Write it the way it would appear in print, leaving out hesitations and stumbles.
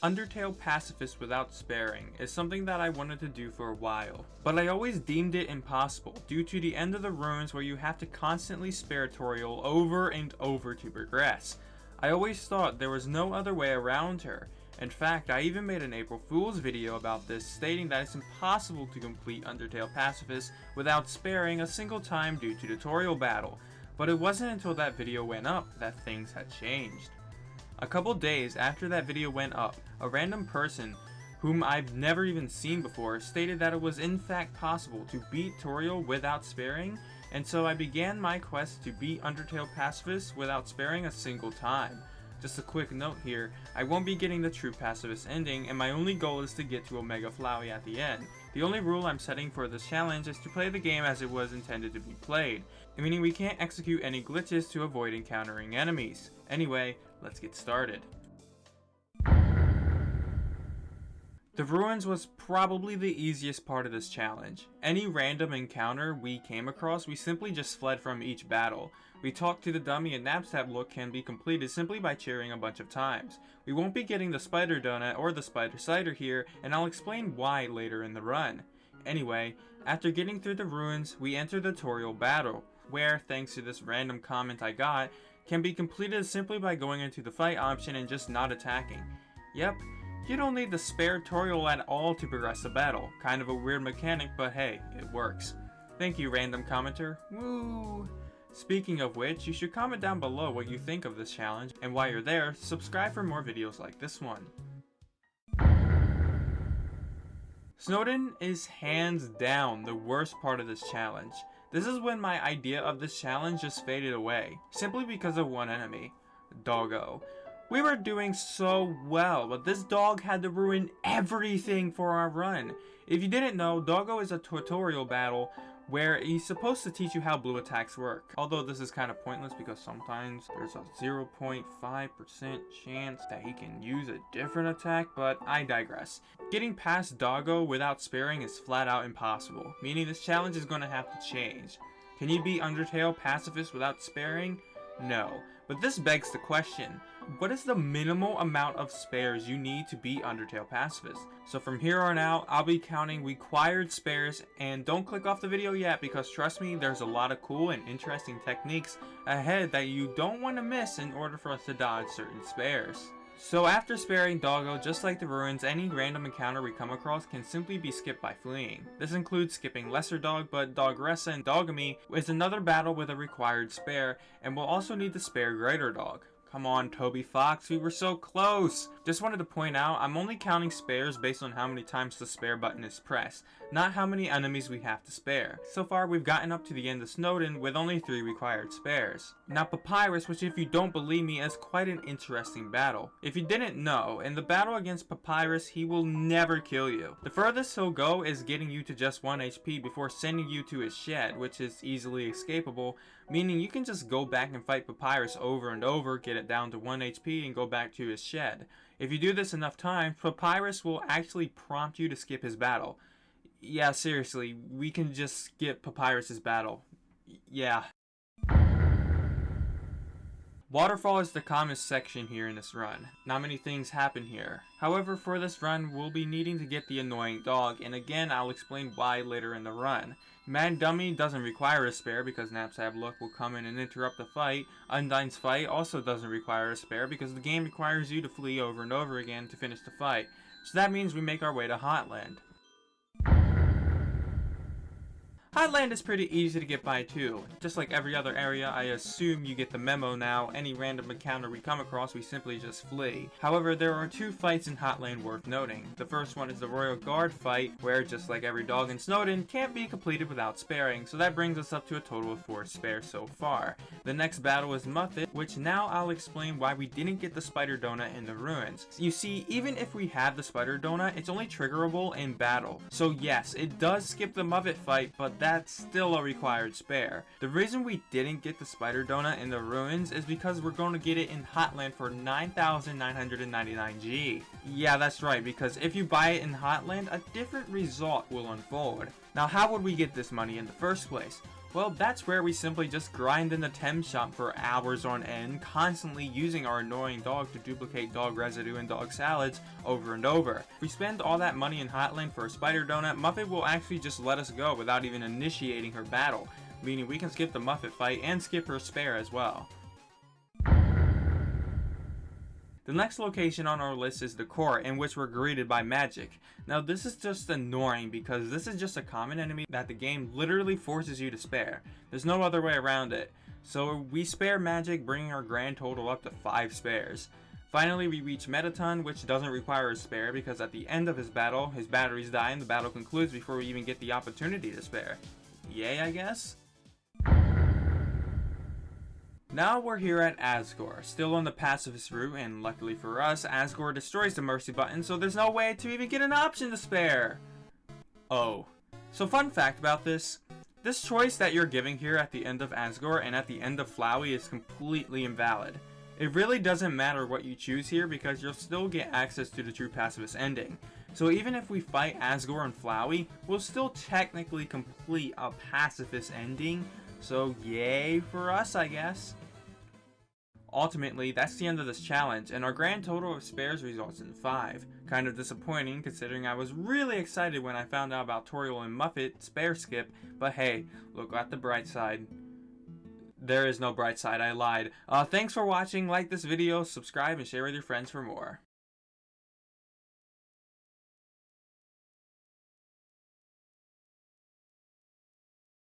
Undertale Pacifist without sparing is something that I wanted to do for a while, but I always deemed it impossible due to the end of the ruins where you have to constantly spare Toriel over and over to progress. I always thought there was no other way around her. In fact, I even made an April Fool's video about this, stating that it's impossible to complete Undertale Pacifist without sparing a single time due to the Toriel battle, but it wasn't until that video went up that things had changed. A couple days after that video went up, a random person whom I've never even seen before stated that it was in fact possible to beat Toriel without sparing, and so I began my quest to beat Undertale Pacifist without sparing a single time. Just a quick note here, I won't be getting the true pacifist ending, and my only goal is to get to Omega Flowey at the end. The only rule I'm setting for this challenge is to play the game as it was intended to be played, meaning we can't execute any glitches to avoid encountering enemies. Anyway, let's get started. The ruins was probably the easiest part of this challenge. Any random encounter we came across, we simply just fled from each battle. We talked to the dummy, and Knapsack look can be completed simply by cheering a bunch of times. We won't be getting the spider donut or the spider cider here, and I'll explain why later in the run. Anyway, after getting through the ruins, we enter the Toriel battle, where, thanks to this random comment I got, can be completed simply by going into the fight option and just not attacking. Yep. You don't need to spare Toriel at all to progress the battle. Kind of a weird mechanic, but hey, it works. Thank you, random commenter. Woo! Speaking of which, you should comment down below what you think of this challenge, and while you're there, subscribe for more videos like this one. Snowden is hands down the worst part of this challenge. This is when my idea of this challenge just faded away, simply because of one enemy, Doggo. We were doing so well, but this dog had to ruin everything for our run. If you didn't know, Doggo is a tutorial battle where he's supposed to teach you how blue attacks work. Although this is kind of pointless because sometimes there's a 0.5% chance that he can use a different attack, but I digress. Getting past Doggo without sparing is flat out impossible, meaning this challenge is going to have to change. Can you beat Undertale Pacifist without sparing? No, but this begs the question, what is the minimal amount of spares you need to beat Undertale Pacifist? So from here on out, I'll be counting required spares, and don't click off the video yet because trust me, there's a lot of cool and interesting techniques ahead that you don't want to miss in order for us to dodge certain spares. So after sparing Doggo, just like the ruins, any random encounter we come across can simply be skipped by fleeing. This includes skipping Lesser Dog, but Dogressa and Dogamy is another battle with a required spare, and we'll also need to spare Greater Dog. Come on, Toby Fox, we were so close! Just wanted to point out, I'm only counting spares based on how many times the spare button is pressed, not how many enemies we have to spare. So far, we've gotten up to the end of Snowden with only 3 required spares. Now Papyrus, which if you don't believe me, is quite an interesting battle. If you didn't know, in the battle against Papyrus, he will never kill you. The furthest he'll go is getting you to just 1 HP before sending you to his shed, which is easily escapable, meaning you can just go back and fight Papyrus over and over, get it down to 1 HP, and go back to his shed. If you do this enough times, Papyrus will actually prompt you to skip his battle. Yeah, seriously, we can just skip Papyrus's battle. Yeah. Waterfall is the calmest section here in this run. Not many things happen here. However, for this run, we'll be needing to get the annoying dog, and again, I'll explain why later in the run. Mad Dummy doesn't require a spare because Knapsack Look will come in and interrupt the fight. Undyne's fight also doesn't require a spare because the game requires you to flee over and over again to finish the fight. So that means we make our way to Highland. Highland is pretty easy to get by too. Just like every other area, I assume you get the memo now. Any random encounter we come across, we simply just flee. However, there are 2 fights in Highland worth noting. The first one is the Royal Guard fight, where just like every dog in Snowden, can't be completed without sparing, so that brings us up to a total of 4 spares so far. The next battle is Muffet, which now I'll explain why we didn't get the spider donut in the ruins. You see, even if we have the spider donut, it's only triggerable in battle. So yes, it does skip the Muffet fight, but that's still a required spare. The reason we didn't get the spider donut in the ruins is because we're going to get it in Highland for 9,999 G. Yeah, that's right, because if you buy it in Highland, a different result will unfold. Now, how would we get this money in the first place? Well, that's where we simply just grind in the Tem shop for hours on end, constantly using our annoying dog to duplicate dog residue and dog salads over and over. If we spend all that money in Highland for a spider donut, Muffet will actually just let us go without even initiating her battle, meaning we can skip the Muffet fight and skip her spare as well. The next location on our list is the court, in which we're greeted by magic. Now this is just annoying because this is just a common enemy that the game literally forces you to spare. There's no other way around it. So we spare magic, bringing our grand total up to 5 spares. Finally we reach Metaton, which doesn't require a spare because at the end of his battle, his batteries die and the battle concludes before we even get the opportunity to spare. Yay, I guess? Now we're here at Asgore, still on the pacifist route, and luckily for us, Asgore destroys the mercy button, so there's no way to even get an option to spare. Oh. So fun fact about this choice that you're giving here at the end of Asgore and at the end of Flowey is completely invalid. It really doesn't matter what you choose here because you'll still get access to the true pacifist ending. So even if we fight Asgore and Flowey, we'll still technically complete a pacifist ending, so yay for us, I guess. Ultimately, that's the end of this challenge, and our grand total of spares results in 5. Kind of disappointing, considering I was really excited when I found out about Toriel and Muffet spare skip, but hey, look at the bright side. There is no bright side, I lied. Thanks for watching, like this video, subscribe, and share with your friends for more.